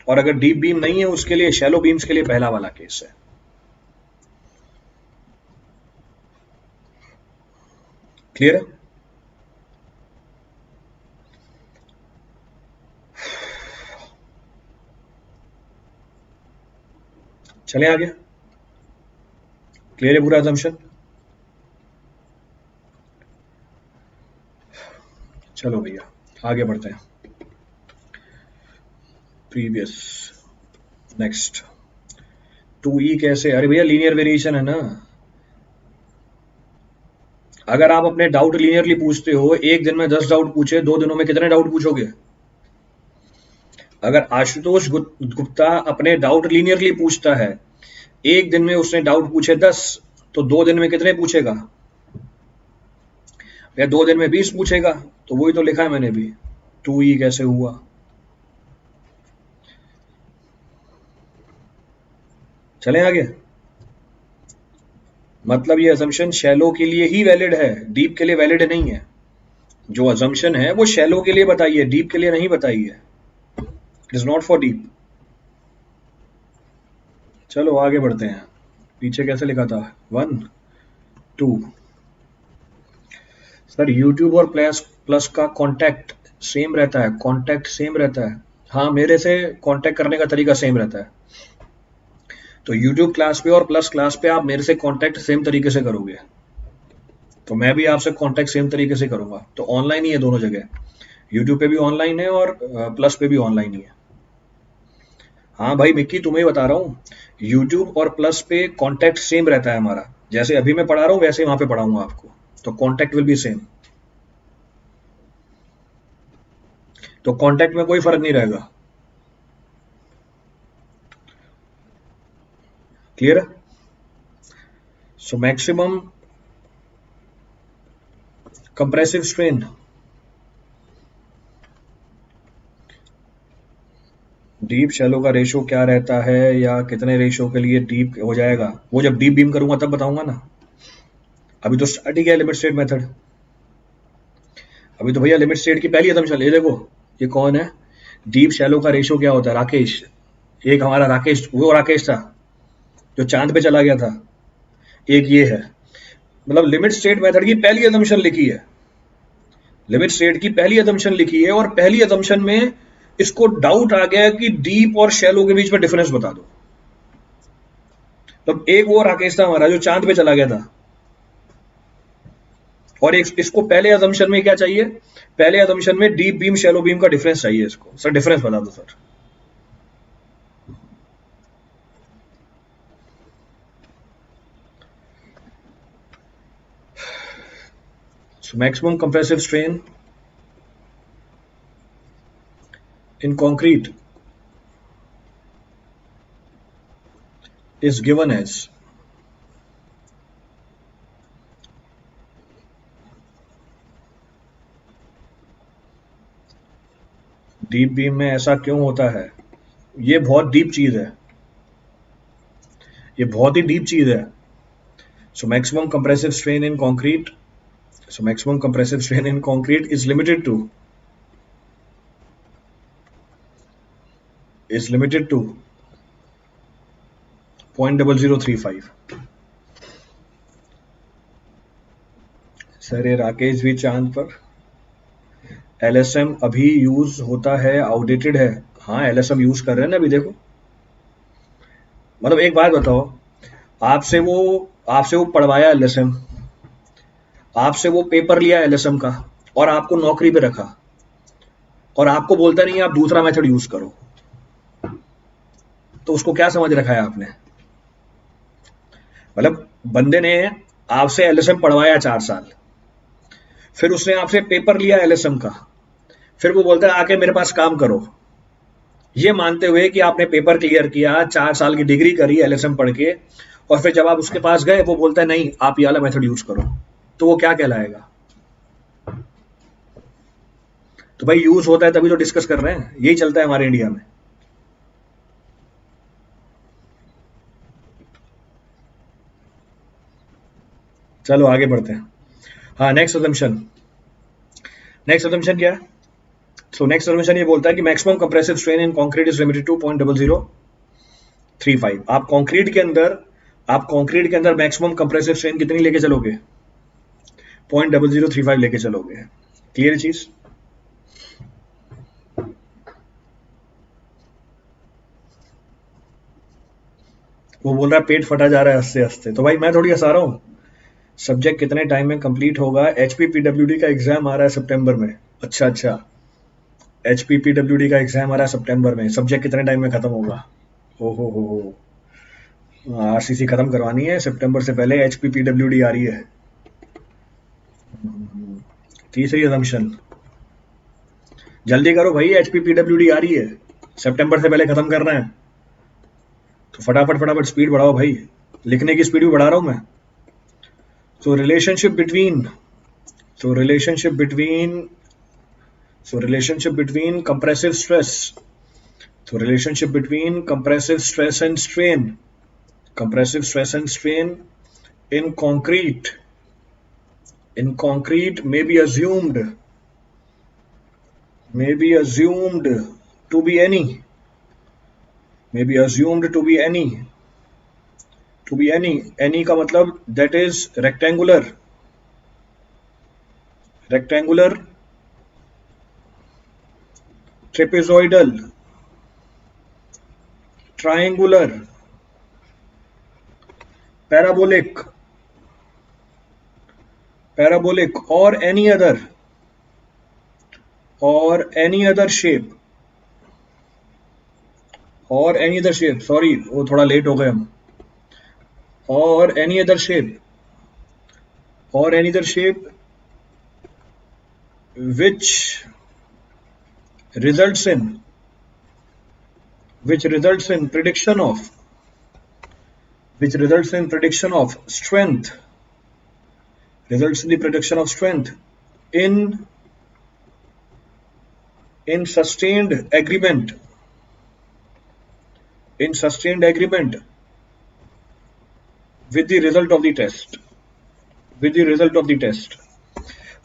और अगर डीप बीम नहीं है उसके लिए, शैलो बीम्स के लिए पहला वाला केस है। क्लियर है? चले आगे। क्लियर है पूरा अजम्पशन? चलो भैया आगे बढ़ते हैं। Previous, next. 2E कैसे? अरे भैया लीनियर वेरिएशन है ना। अगर आप अपने डाउट लीनियरली पूछते हो, एक दिन में 10 डाउट पूछे, 2 दिनों में कितने डाउट पूछोगे? अगर आशुतोष गुप्ता अपने डाउट लीनियरली पूछता है, एक दिन में उसने डाउट पूछे 10, तो 2 दिन में कितने पूछेगा? या 2 दिन में 20 पूछेगा। तो वही तो लिखा है मैंने भी। 2E कैसे हुआ? चलें आगे। मतलब ये असम्पशन शैलो के लिए ही वैलिड है, डीप के लिए वैलिड नहीं है। जो असम्पशन है वो शैलो के लिए बताइए, डीप के लिए नहीं बताइए। It is not for deep. चलो आगे बढ़ते हैं। पीछे कैसे लिखा था? 1 2। सर यूट्यूब और प्लस प्लस का कांटेक्ट सेम रहता है, कांटेक्ट सेम रहता है। हाँ, मेरे से कांटेक्ट करने का तरीका सेम रहता है। तो यूट्यूब क्लास पे और प्लस क्लास पे आप मेरे से कांटेक्ट सेम तरीके से करोगे, तो मैं भी आपसे कांटेक्ट सेम तरीके से करूंगा। तो ऑनलाइन ही है दोनों जगह, यूट्यूब पे भी ऑनलाइन है और प्लस पे भी ऑनलाइन ही है। हाँ भाई मिक्की, तुम्हें ही बता रहा हूँ, यूट्यूब और प्लस पे कांटेक्ट सेम रहता है हमारा। जैसे अभी मैं पढ़ा रहा हूँ वैसे वहां पे पढ़ाऊंगा आपको, तो कांटेक्ट विल बी सेम। तो कांटेक्ट में कोई फर्क नहीं रहेगा। क्लियर है? So maximum compressive strain, deep shallow का रेशो क्या रहता है, या कितने रेशो के लिए डीप हो जाएगा, वो जब डीप बीम करूंगा तब बताऊंगा ना। अभी तो स्टार्ट ही किया लिमिट स्टेट मेथड। अभी तो भैया लिमिट स्टेट की पहली असम्पशन, ये देखो ये कौन है, डीप शैलो का रेशो क्या होता है, राकेश। एक हमारा राकेश, वो राकेश था जो चांद पे चला गया था, एक ये है। मतलब लिमिट स्टेट मेथड की पहली असम्पशन लिखी है, लिमिट स्टेट की पहली असम्पशन लिखी है, और पहली असम्पशन में इसको डाउट आ गया कि डीप और शैलो के बीच में डिफरेंस बता दो। तो एक वो राकेश था हमारा जो चांद पे चला गया था, और एक इसको पहले असम्पशन में क्या चाहिए, पहले असम्पशन में डीप बीम शैलो बीम का डिफरेंस चाहिए इसको। सर डिफरेंस बता दो sir. So maximum compressive strain in concrete is given as deep beam में ऐसा क्यों होता है? ये बहुत डीप चीज है, ये बहुत ही डीप चीज है। So maximum compressive strain in concrete, so maximum compressive strain in concrete is limited to 0.0035। Sir ये राकेश भी चांद पर, एलएसएम अभी यूज होता है, आउटडेटेड है। हाँ एलएसएम यूज कर रहे हैं ना अभी, देखो। मतलब एक बात बताओ, आपसे वो पढ़वाया एलएसएम, आपसे वो पेपर लिया एलएसएम का, और आपको नौकरी पे रखा, और आपको बोलता नहीं आप दूसरा मेथड यूज करो, तो उसको क्या समझ रखा है आपने? मतलब बंदे ने आपसे एलएसएम पढ़वाया 4 साल, फिर उसने आपसे पेपर लिया एलएसएम का, फिर वो बोलता है आके मेरे पास काम करो, ये मानते हुए कि आपने पेपर क्लियर किया, 4 साल की डिग्री करी एलएसएम पढ़ के, और फिर जब आप उसके पास गए वो बोलता है नहीं आप ये वाला मेथड यूज करो, तो वो क्या कहलाएगा? तो भाई यूज होता है तभी तो डिस्कस कर रहे हैं, यही चलता है हमारे इंडिया में। चलो आगे बढ़ते हैं। हाँ नेक्स्ट असम्पशन, नेक्स्ट असम्पशन क्या है? सो नेक्स्ट असम्पशन ये बोलता है कि maximum compressive strain in concrete is limited to 0.0035। आप कंक्रीट के अंदर मैक्सिमम कंप्रेसिव स्ट्रेन कितनी लेके चलोगे? 0.0035 लेके चलोगे। क्लियर चीज? वो बोल रहा है पेट फटा जा रहा है हंसते हंसते, तो भाई मैं थोड़ी हंसा रहा हूँ। सब्जेक्ट कितने टाइम में कंप्लीट होगा? HPPWD का एग्जाम आ रहा है सितंबर में। अच्छा HPPWD का एग्जाम आ रहा है सितंबर में, सब्जेक्ट कितने टाइम में खत्म होगा? हो RCC खत्म करवानी है सितंबर से पहले, HPPWD आ रही है। तीसरी असम्पशन, जल्दी करो भाई, HPPWD आ रही है, सितंबर से पहले खत्म करना है, तो फटाफट स्पीड बढ़ाओ भाई, लिखने की स्पीड भी बढ़ा रहा हूं मैं। So relationship between compressive stress, so relationship between compressive stress and strain in concrete may be assumed to be any, any का मतलब that is rectangular, trapezoidal, triangular, parabolic or any other shape, sorry वो थोड़ा late हो गए हम, or any other shape which results in prediction of strength, in sustained agreement with the result of the test.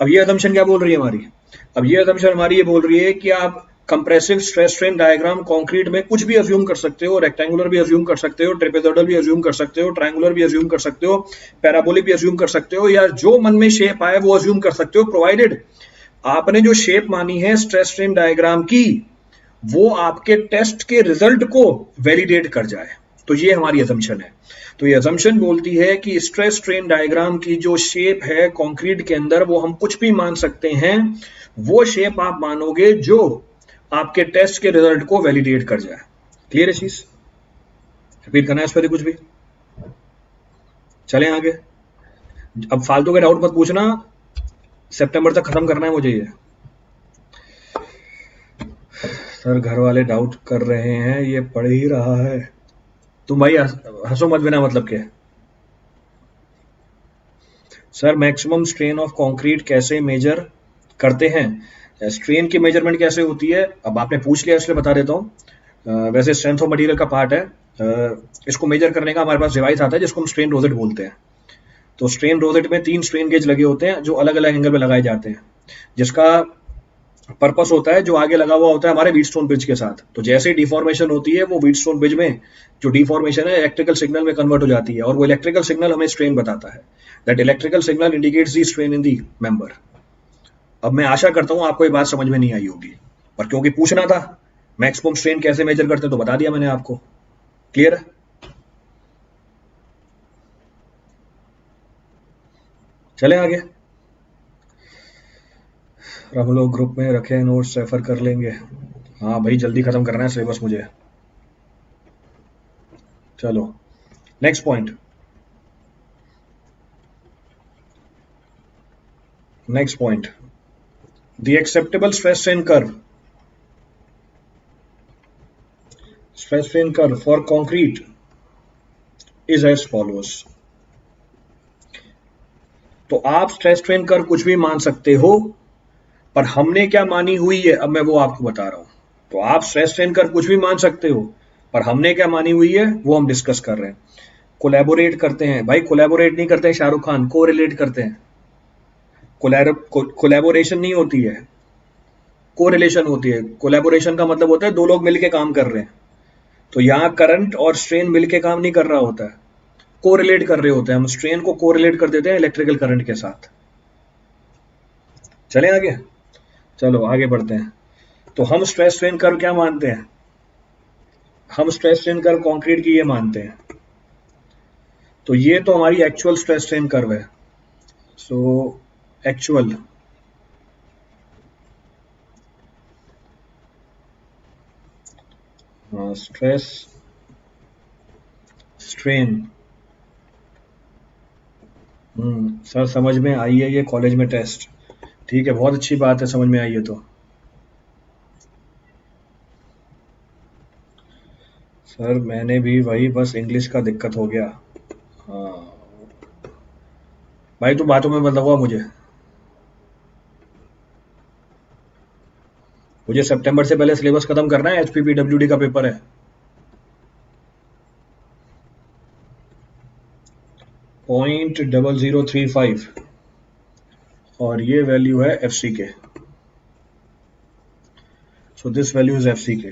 अब ये assumption क्या बोल रही है हमारी? अब ये assumption हमारी ये बोल रही है कि आप compressive stress strain diagram concrete में कुछ भी अज्यूम कर सकते हो, रेक्टेंगुलर भी अज्यूम कर सकते हो, ट्रेपेजोइडल भी अज्यूम कर सकते हो, ट्रायंगुलर भी अज्यूम कर सकते हो, पैराबोलिक भी अज्यूम कर सकते हो, या जो मन में शेप आए वो अज्यूम कर सकते हो, प्रोवाइडेड आपने जो शेप मानी है स्ट्रेस स्ट्रेन डायग्राम की वो आपके टेस्ट के रिजल्ट को वैलिडेट कर जाए। तो ये हमारी असम्पशन है। तो ये असम्पशन बोलती है कि स्ट्रेस स्ट्रेन डायग्राम की जो शेप है कंक्रीट के अंदर वो हम कुछ भी मान सकते हैं, वो शेप आप मानोगे जो आपके टेस्ट के रिजल्ट को वैलिडेट कर जाए। क्लियर है चीज? रिपीट करना है इस पर कुछ भी? चलें आगे। अब फालतू के डाउट मत पूछना, सितंबर तक खत्म करना है मुझे ये। सर घर वाले डाउट कर रहे हैं, ये पढ़ ही रहा है। तुम भाई हंसो मत बिना मतलब के। Sir maximum strain of concrete कैसे मेजर करते हैं? स्ट्रेन की मेजरमेंट कैसे होती है? अब आपने पूछ लिया इसलिए बता देता हूँ। वैसे स्ट्रेंथ ऑफ मटेरियल का पार्ट है, इसको मेजर करने का हमारे पास डिवाइस आता है जिसको हम स्ट्रेन रोजेट बोलते हैं। तो स्ट्रेन रोजेट में 3 स्ट्रेन गेज लगे होते हैं जो अलग अलग एंगल पे लगाए जाते हैं, जिसका पर्पस होता है जो आगे लगा हुआ होता है हमारे व्हीटस्टोन ब्रिज के साथ। तो जैसे ही डिफॉर्मेशन होती है वो व्हीटस्टोन ब्रिज में जो डिफॉर्मेशन है इलेक्ट्रिकल सिग्नल में कन्वर्ट हो जाती है, और वो इलेक्ट्रिकल सिग्नल हमें स्ट्रेन बताता है। That electrical signal indicates the strain in the member. अब मैं आशा करता हूं आपको ये बात समझ में नहीं आई होगी, पर क्योंकि पूछना था मैक्सिमम स्ट्रेन कैसे मेजर करते हैं तो बता दिया मैंने आपको। क्लियर है? चले आगे। हम लोग ग्रुप में रखे नोट्स रेफर कर लेंगे। हाँ भाई जल्दी खत्म करना है सिलेबस मुझे। चलो next point. The acceptable stress strain curve for concrete is as follows. तो आप स्ट्रेस स्ट्रेन कर्व कुछ भी मान सकते हो, पर हमने क्या मानी हुई है अब मैं वो आपको बता रहा हूं। तो आप स्ट्रेस स्ट्रेन कर्व कुछ भी मान सकते हो, पर हमने क्या मानी हुई है वो हम डिस्कस कर रहे हैं। कोलैबोरेट करते हैं भाई, कोलैबोरेट नहीं करते हैं शाहरुख खान, कोरिलेट करते हैं। कोलैबोरेशन नहीं होती है, कोरिलेशन होती है। कोलैबोरेशन का मतलब होता है दो लोग मिलके काम कर रहे हैं। तो यहां करंट और स्ट्रेन मिलके काम नहीं कर रहा होता है, कोरिलेट कर रहे होते हैं। हम स्ट्रेन को कोरिलेट कर देते हैं इलेक्ट्रिकल करंट के साथ। चलें आगे? चलो आगे बढ़ते हैं। तो हम स्ट्रेस स्ट्रेन कर्व क्या मानते हैं? हम स्ट्रेस स्ट्रेन कर्व कंक्रीट की ये मानते हैं। तो ये तो हमारी एक्चुअल स्ट्रेस स्ट्रेन कर्व है। So actual stress strain sir समझ में आई है ये कॉलेज में टेस्ट? ठीक है, बहुत अच्छी बात है, समझ में आई है। तो सर मैंने भी वही, बस इंग्लिश का दिक्कत हो गया। हाँ भाई तू बातों में मत लगवा मुझे सितंबर से पहले सिलेबस खत्म करना है। HPPWD का पेपर है। 0.0035 और ये वैल्यू है F C K. So this value is F C K.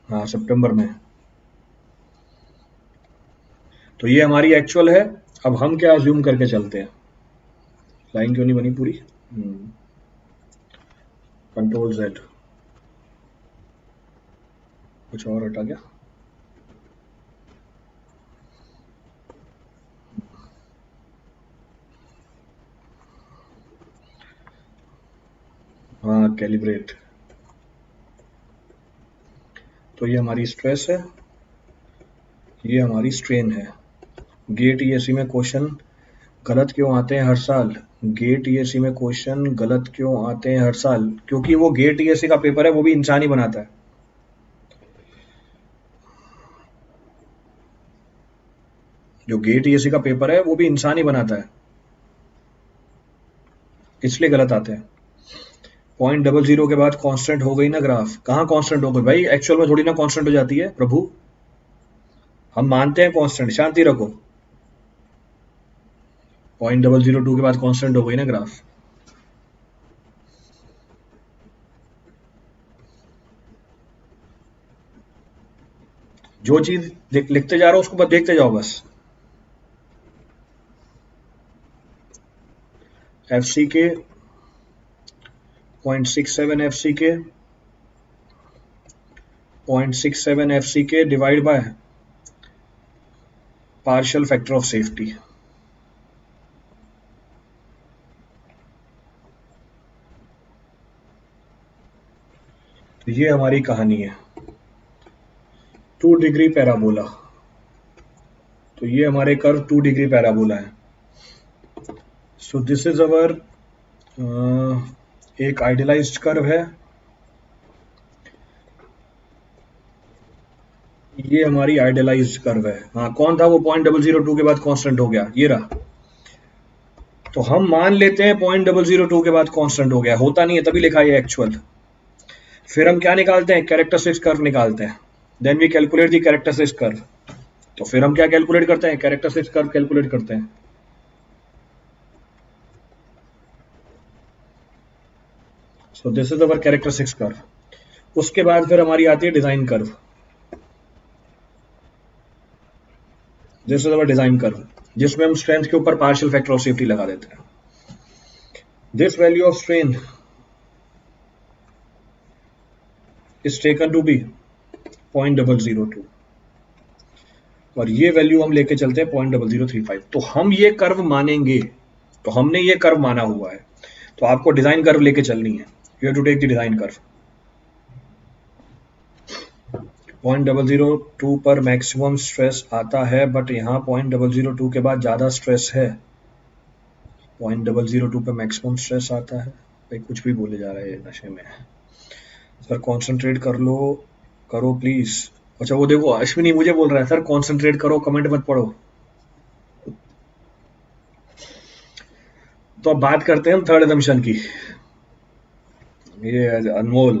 हाँ, सितंबर में। तो ये हमारी एक्चुअल है। अब हम क्या अज्यूम करके चलते हैं? लाइन क्यों नहीं बनी पूरी? Control Z. कुछ और हटा गया? हाँ, कैलिब्रेट। तो ये हमारी स्ट्रेस है, ये हमारी स्ट्रेन है। गेट ईएससी में क्वेश्चन गलत क्यों आते हैं हर साल? गेट ईएससी में क्वेश्चन गलत क्यों आते हैं हर साल? क्योंकि वो गेट ईएससी का पेपर है, वो भी इंसान ही बनाता है। जो गेट ईएससी का पेपर है वो भी इंसान ही बनाता है, इसलिए गलत आते हैं। 0.00 के बाद कांस्टेंट हो गई ना ग्राफ? कहाँ कांस्टेंट हो गई भाई? एक्चुअल में थोड़ी ना कांस्टेंट हो जाती है प्रभु। हम मानते हैं कांस्टेंट, शांति रखो। 0.002 के बाद कांस्टेंट हो गई ना ग्राफ? जो चीज लिखते जा रहा हो उसको बस देखते जाओ बस। एफ सी के 0.67 एफ सी के 0.67 एफ सी के divide by partial factor of safety. तो ये हमारी कहानी है, 2 डिग्री पैराबोला। तो ये हमारे कर्व 2 डिग्री पैराबोला है। सो दिस इज अवर एक आइडियलाइज्ड कर्व है। ये हमारी आइडियलाइज्ड कर्व है। हाँ, कौन था वो 0.002 के बाद कांस्टेंट हो गया? ये रहा। तो हम मान लेते हैं 0.002 के बाद कांस्टेंट हो गया, होता नहीं है तभी लिखा है एक्चुअल। फिर हम क्या निकालते हैं? कैरेक्टरिस्टिक्स कर्व निकालते हैं। Then we calculate the characteristics curve. तो फिर हम क्या कैलकुलेट करते हैं? कैरेक्टरिस्टिक्स कर्व कैलकुलेट करते हैं। सो this is our characteristics curve. उसके बाद फिर हमारी आती है design curve. This is our design curve, जिसमें हम स्ट्रेंथ के ऊपर पार्शियल फैक्टर ऑफ सेफ्टी लगा देते हैं। This value of strain is taken to be 0.002 और ये वैल्यू हम लेके चलते हैं 0.0035। तो हम ये कर्व मानेंगे। तो हमने ये कर्व माना हुआ है, तो आपको डिजाइन कर्व लेके चलनी है। You have to take the design curve. 0.002 पर मैक्सिमम स्ट्रेस आता है, बट यहाँ 0.002 के बाद ज्यादा स्ट्रेस है। 0.002 पर मैक्सिमम स्ट्रेस आता है। भाई कुछ भी बोले जा रहे हैं नशे में। सर कॉन्सेंट्रेट कर लो, करो प्लीज। अच्छा वो देखो अश्विनी मुझे बोल रहा है, सर कॉन्सेंट्रेट करो, कमेंट मत पढ़ो। तो अब बात करते हैं हम थर्ड असम्पशन की। ये Anmol,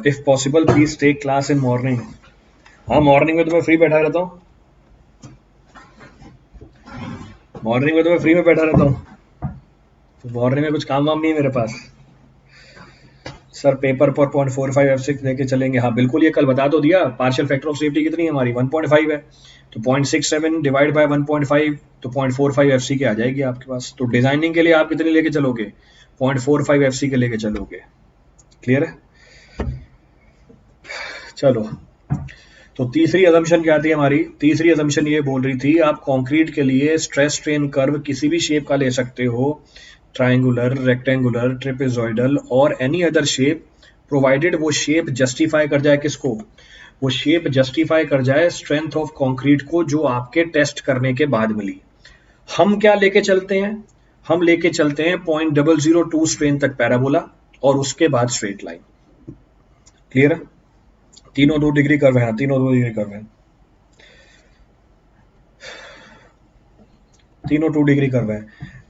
if possible please take class in morning. हाँ, मॉर्निंग में तो मैं फ्री बैठा रहता हूँ। मॉर्निंग में तो मैं फ्री में बैठा रहता हूँ। तो मॉर्निंग में कुछ काम वाम नहीं है मेरे पास। सर पेपर पर 0.45 F6 लेके चलेंगे। हाँ बिल्कुल, ये कल बता तो दिया। पार्शियल फैक्टर ऑफ सेफ्टी कितनी है हमारी? 1.5 है। तो 0.67 डिवाइड बाय 1.5 तो 0.45 FC की आ जाएगी आपके पास। तो डिजाइनिंग के लिए आप कितनी लेके चलोगे? 0.45 FC के लेके चलोगे। क्लियर है? चलो, तो तीसरी असम्पशन क्या थी हमारी? तीसरी असम्पशन ये बोल रही थी आप कंक्रीट के लिए स्ट्रेस स्ट्रेन कर्व किसी भी शेप का ले सकते हो, ट्रायंगुलर, रेक्टेंगुलर, ट्रेपेजॉइडल और एनी अदर शेप, प्रोवाइडेड वो शेप जस्टिफाई कर जाए किसको? वो शेप जस्टिफाई कर जाए स्ट्रेंथ ऑफ कंक्रीट को, जो आपके टेस्ट करने के बाद मिली। हम क्या लेके चलते हैं? हम लेके चलते हैं 0.002 स्ट्रेन तक पैराबोला और उसके बाद स्ट्रेट लाइन। क्लियर है? तीनों 2 डिग्री कर्व है। तीनों 2 डिग्री कर्व है। तीनों 2 डिग्री कर्व है।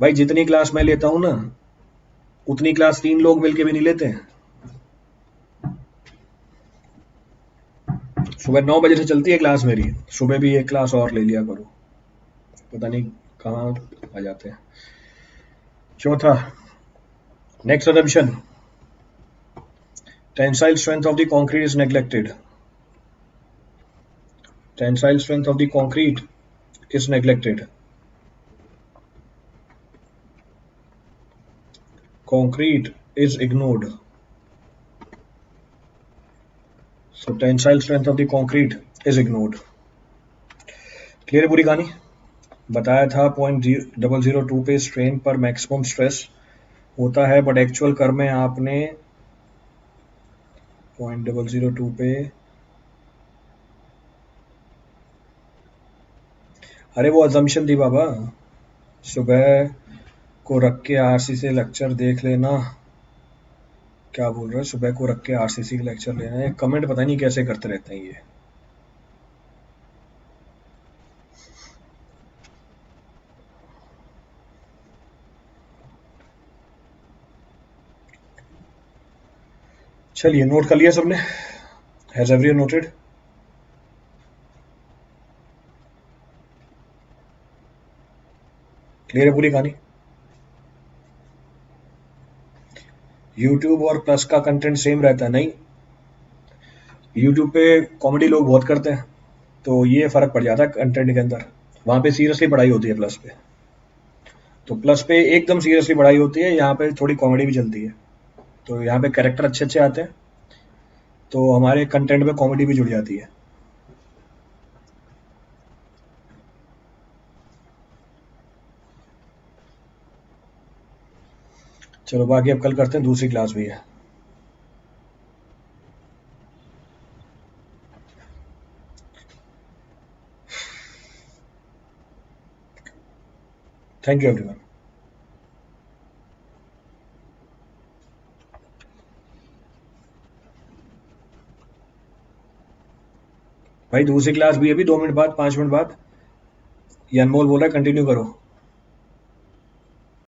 भाई जितनी क्लास मैं लेता हूं ना, उतनी क्लास 3 लोग मिलके भी नहीं लेते हैं। सुबह 9 बजे से चलती है क्लास मेरी। सुबह भी एक क्लास और ले लिया करो। पता नहीं कहाँ आ जाते हैं। चौथा, next assumption, tensile strength of the concrete is neglected. Tensile strength of the concrete is neglected. Concrete is ignored. So tensile strength of the concrete is ignored. Clear है पूरी कहानी? बताया था 0.002 पे स्ट्रेन पर मैक्सिमम स्ट्रेस होता है, but actual कर में आपने 0.002 पे, अरे वो अजम्पशन थी बाबा, सुबह को रख के आरसी से लेक्चर देख लेना। क्या बोल रहे हैं? सुबह को रख के आरसीसी का लेक्चर लेना है। कमेंट पता नहीं कैसे करते रहते हैं ये। चलिए, नोट कर लिया सबने? Has everyone noted? क्लियर है पूरी कहानी? YouTube और प्लस का कंटेंट सेम रहता है? नहीं, YouTube पे कॉमेडी लोग बहुत करते हैं, तो ये फर्क पड़ जाता है कंटेंट के अंदर। वहां पे सीरियसली पढ़ाई होती है प्लस पे, तो प्लस पे एकदम सीरियसली पढ़ाई होती है, यहाँ पे थोड़ी कॉमेडी भी चलती है। तो यहाँ पे कैरेक्टर अच्छे अच्छे आते हैं, तो हमारे कंटेंट में कॉमेडी भी जुड़ जाती है। चलो बाकी अब कल करते हैं, दूसरी क्लास भी है। Thank you everyone. भाई दूसरी क्लास भी अभी 2 मिनट बाद, 5 मिनट बाद। ये अनमोल बोल रहा है कंटिन्यू करो।